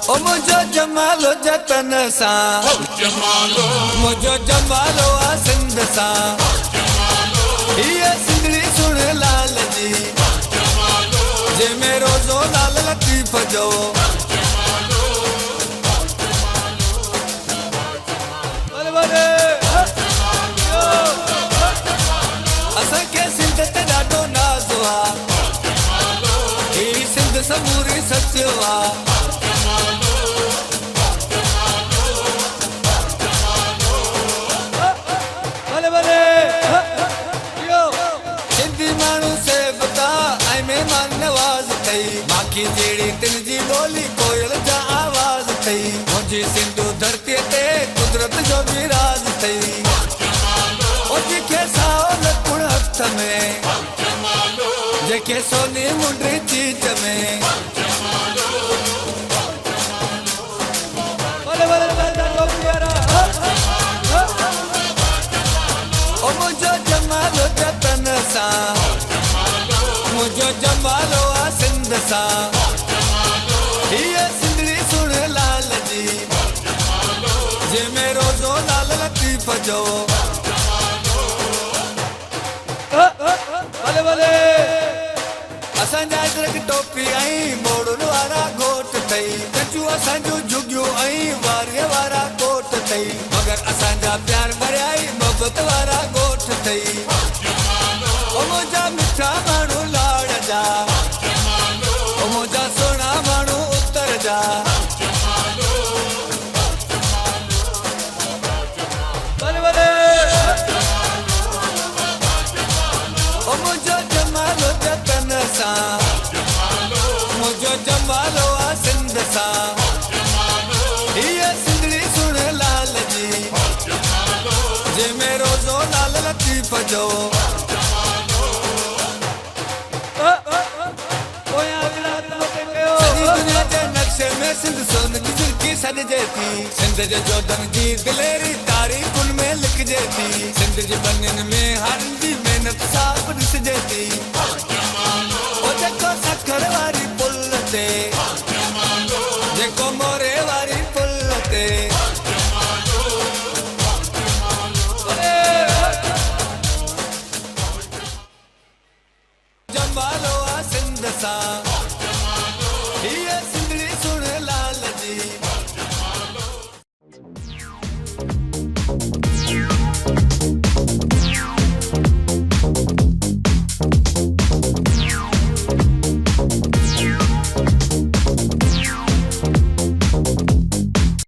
ओ मुझो जमालो जतन सा मुझो जमालो आ सिंध सा ये सिंधड़ी सुन लाल जी जे मेरो जो लाल लतीफ जो असा के सिंध ते ॾाढो नाज़ आ ही सिंध समूरी सचो आ बाकी जेड़ी तिन जी बोली कोयल जा आवाज थई मुझी सिंधु धरती ते कुदरत जो भी राज थई ओ जेके साओ लकुण हथ में जेके सोनी मुंडी चीज में ओ मुझो जमालो जतन सा मुझो जमालो आ सिंध सा ये सिंधड़ी सुन लाल जी जे मेरो जो लाल लतीफ जो भले भले असांजा अजरक टोपी आई मोड़न वारा घोट थई कचू असांजो झुगियो आई वारे वारा कोट थई मगर असांजा प्यार भरियाई मोहब्बत वारा घोट थई ओ मुझा मिठा माण्हू लाड़ जा ओ मुझा सोना माण्हू उत्तर जा भले भले ओ मुझो जमालो जतन सा मुझो जमालो आ सिंध सा ये सिंधड़ी सुन लाल जी जे मेरो जो लाल लतीफ जो सिंध सोन की झुकी सजजे थी सिंध जे जोधन जी दिलेरी तारीख उन में लिखजे थी सिंध जे बनन में हर जी मेहनत साफ दिसजे थी ओ जेको सखर वारी पुल ते जेको मोरे वारी पुल ते जमालो आ सिंध सा ये सिंधड़ी सुन लाल जी।